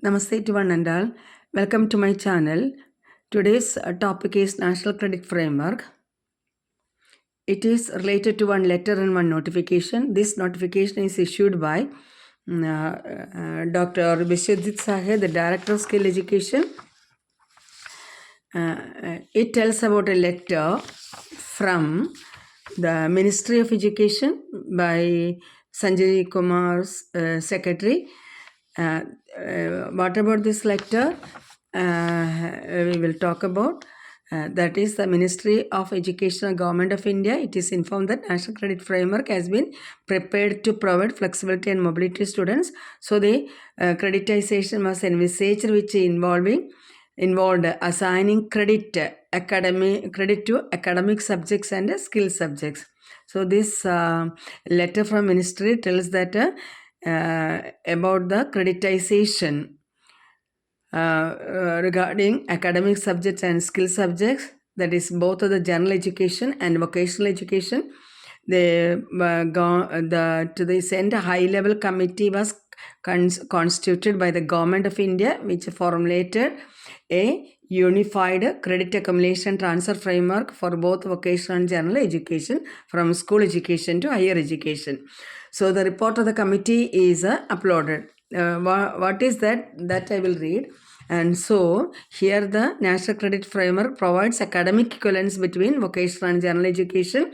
Namaste to one and all. Welcome to my channel. Today's topic is National Credit Framework. It is related to one letter and one notification. This notification is issued by Dr. Vishwadit Sahe, the Director of Skill Education. It tells about a letter from the Ministry of Education by Sanjay Kumar's secretary. What about this letter? We will talk about. That is the Ministry of Education, Government of India. It is informed that National Credit Framework has been prepared to provide flexibility and mobility to students. So the creditization was envisaged, which involved assigning credit to academic subjects and skill subjects. So this letter from Ministry tells that about the creditization regarding academic subjects and skill subjects, that is both of the general education and vocational education. To this end, a high-level committee was constituted by the Government of India, which formulated a unified credit accumulation transfer framework for both vocational and general education, from school education to higher education. So the report of the committee is uploaded. What is that? That I will read. And so here the National Credit Framework provides academic equivalence between vocational and general education,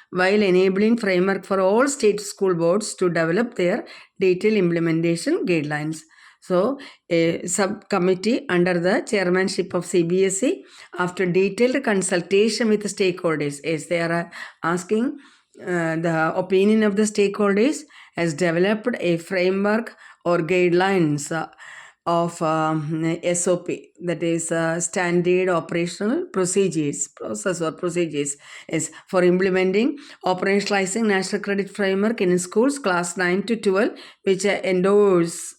while enabling framework for all state school boards to develop their detailed implementation guidelines. So, a subcommittee under the chairmanship of CBSE, after detailed consultation with the stakeholders, as they are asking the opinion of the stakeholders, has developed a framework or guidelines of SOP, that is standard operational procedures, is for implementing operationalizing National Credit Framework in schools class 9 to 12, which are endorsed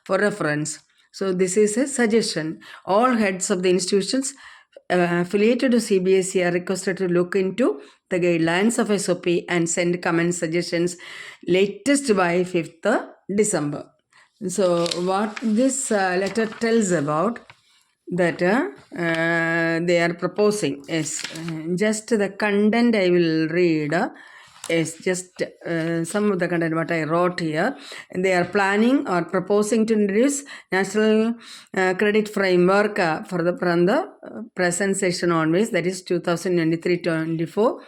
for reference. So this is a suggestion. All heads of the institutions affiliated to CBSE are requested to look into the guidelines of SOP and send comment suggestions latest by 5th December. So what this letter tells about, that they are proposing is just the content I will read. Is just some of the content what I wrote here. They are planning or proposing to introduce National Credit Framework from the present session onwards, that is 2023-24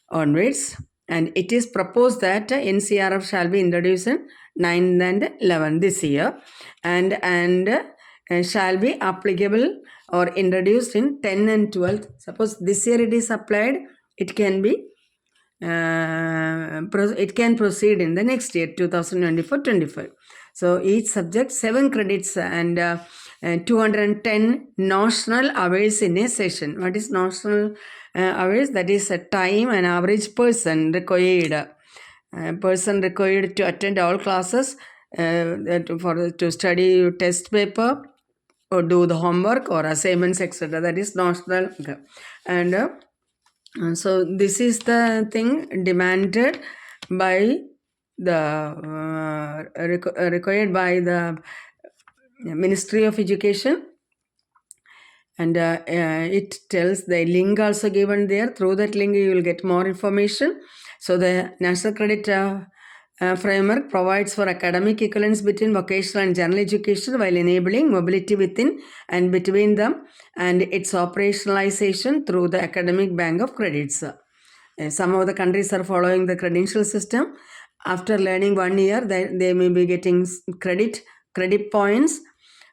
onwards, and it is proposed that NCrF shall be introduced in 9th and 11th this year, and shall be applicable or introduced in 10th and 12th. Suppose this year it is applied, it can be it can proceed in the next year, 2024-25. So each subject 7 credits and 210 notional hours in a session. What is notional hours? That is a time an average person required to attend all classes, to study test paper or do the homework or assignments, etc. That is notional. And so this is the thing demanded by the required by the Ministry of Education, and it tells the link also given there. Through that link you will get more information. So the National Credit Framework provides for academic equivalence between vocational and general education, while enabling mobility within and between them, and its operationalization through the academic bank of credits. Some of the countries are following the credential system. After learning 1 year, they may be getting credit points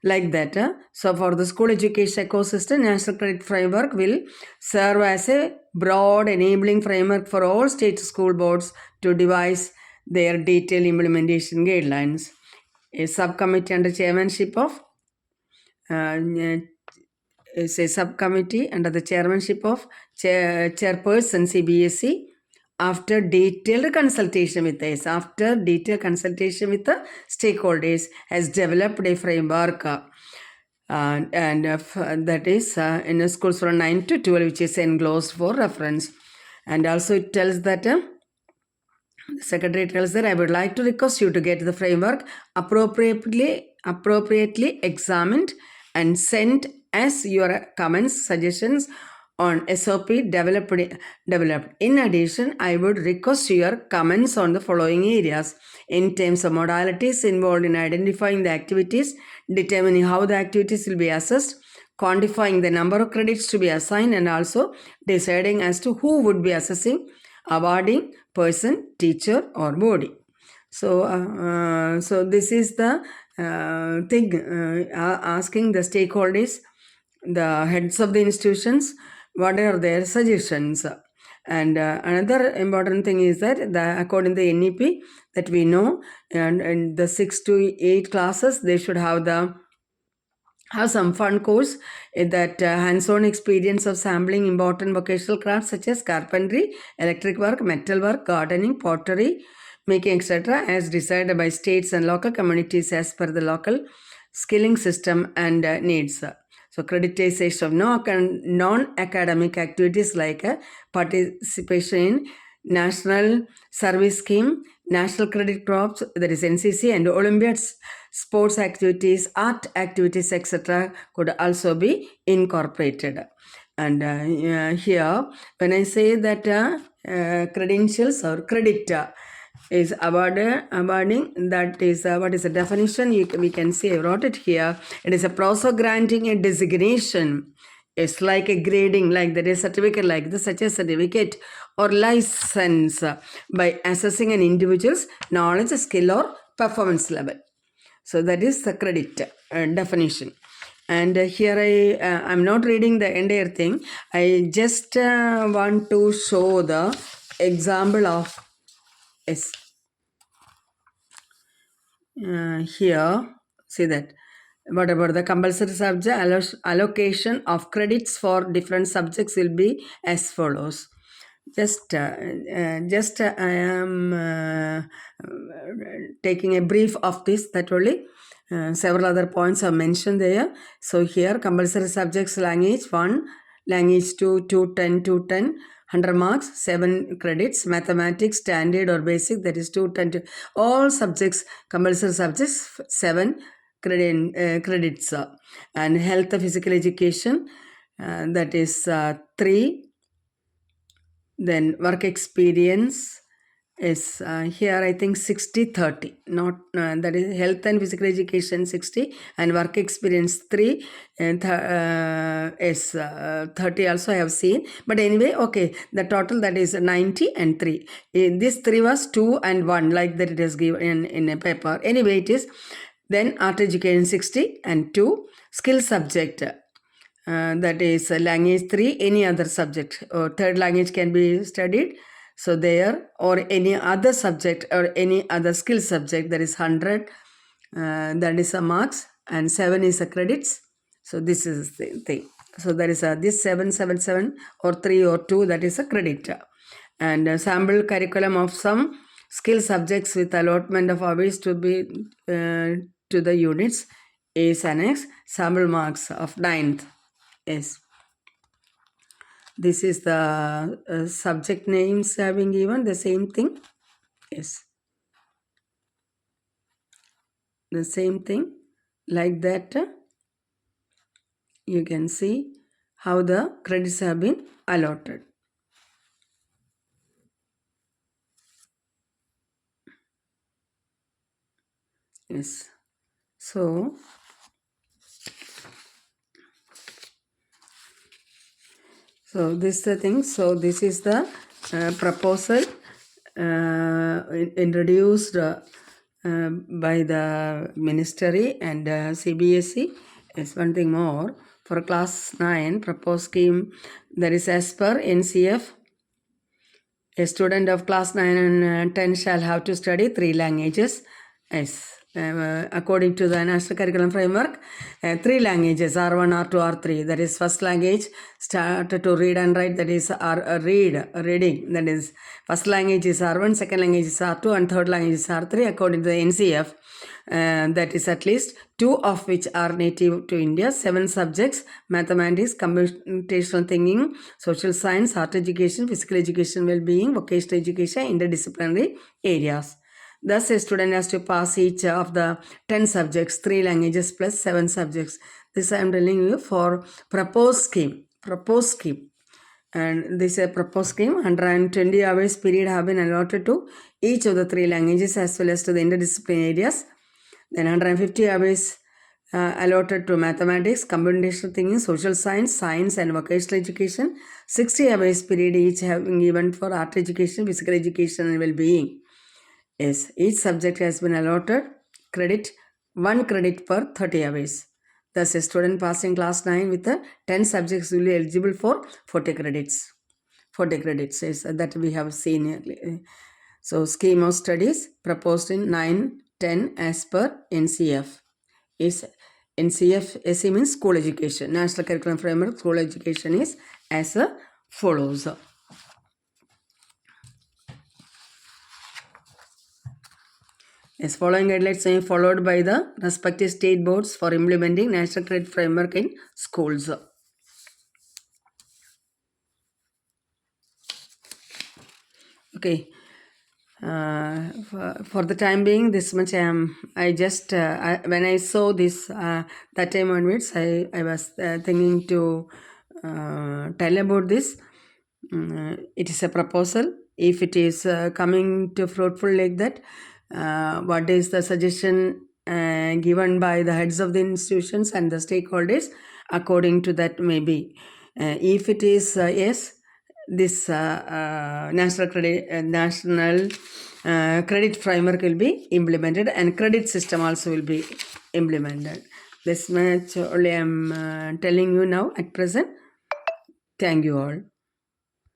like that. So for the school education ecosystem, National Credit Framework will serve as a broad enabling framework for all state school boards to devise their detailed implementation guidelines. A subcommittee under chairmanship of is a subcommittee under the chairmanship of chairperson CBSE, after detailed consultation with the stakeholders, has developed a framework, that is in schools from 9 to 12, which is enclosed for reference. And also it tells that The secretary tells that I would like to request you to get the framework appropriately examined and sent as your comments, suggestions on SOP developed. In addition, I would request your comments on the following areas in terms of modalities involved in identifying the activities, determining how the activities will be assessed, quantifying the number of credits to be assigned, and also deciding as to who would be assessing, awarding, person, teacher, or body. So this is the thing, asking the stakeholders, the heads of the institutions, what are their suggestions. And another important thing is that according to the NEP that we know, and the 6 to 8 classes, they should have some fun course that hands-on experience of sampling important vocational crafts such as carpentry, electric work, metal work, gardening, pottery, making, etc., as decided by states and local communities as per the local skilling system and needs. So creditization of non-academic activities like participation in National Service Scheme, National Credit Corps, that is NCC, and Olympiads, sports activities, art activities, etc. could also be incorporated. And here, when I say that credentials or credit is awarding, that is what is the definition? We can see, I wrote it here. It is a process of granting a designation. It's like a grading, like there is certificate like this, such as certificate or license by assessing an individual's knowledge, skill, or performance level. So that is the credit definition. And here I'm not reading the entire thing. I just want to show the example of here. See that. What about the compulsory subject allocation of credits for different subjects will be as follows. Just I am taking a brief of this, that only. Several other points are mentioned there. So here compulsory subjects: language 1, language 2, 210, 210, 100 marks, 7 credits. Mathematics standard or basic, that is 210. All subjects, compulsory subjects, 7 credits. And health and physical education, that is 3. Then work experience is here I think 60-30, not that is health and physical education 60 and work experience 3, and is 30 also I have seen. But anyway, okay, the total that is 90 and 3. This 3 was 2 and 1, like that it is given in a paper. Anyway, it is. Then art education 60 and 2. Skill subject, that is language 3, any other subject or third language can be studied. So there, or any other subject or any other skill subject, that is 100, that is a marks, and 7 is a credits. So this is the thing. So there is this 777 or 3 or 2, that is a credit. And sample curriculum of some skill subjects with allotment of hours to be to the units is annexed. Sample marks of 9th. Yes. This is the subject names having given the same thing. Yes. The same thing. Like that, you can see how the credits have been allotted. Yes. So this is the thing. So this is the proposal introduced by the ministry and CBSE. Is one thing more. For class 9, proposed scheme, that is as per NCrF. A student of class 9 and 10 shall have to study 3 languages. Yes. according to the National Curriculum Framework, 3 languages, R1, R2, R3. That is, first language started to read and write, that is reading. That is, first language is R1, second language is R2, and third language is R3 according to the NCrF. That is at least 2 of which are native to India. 7 subjects: mathematics, computational thinking, social science, art education, physical education, well-being, vocational education, interdisciplinary areas. Thus, a student has to pass each of the 10 subjects, 3 languages plus 7 subjects. This I am telling you for proposed scheme. And this is a proposed scheme. 120 hours period have been allotted to each of the 3 languages as well as to the interdisciplinary areas. Then 150 hours allotted to mathematics, computational thinking, social science, science and vocational education. 60 hours period each having given for art education, physical education and well-being. Yes, each subject has been allotted 1 credit per 30 hours. Thus, a student passing class 9 with the 10 subjects will be eligible for 40 credits. 40 credits is that we have seen earlier. So, scheme of studies proposed in 9-10 as per NCrF. Is NCrF means school education. National Curriculum Framework school education is as follows. Yes, following guidelines are followed by the respective state boards for implementing National Credit Framework in schools. Okay. For the time being, this much I just when I saw this that time onwards, I was thinking to tell about this. It is a proposal. If it is coming to fruitful like that, what is the suggestion given by the heads of the institutions and the stakeholders? According to that, maybe if it is yes, this national credit framework will be implemented and credit system also will be implemented. This much only I am telling you now at present. Thank you all.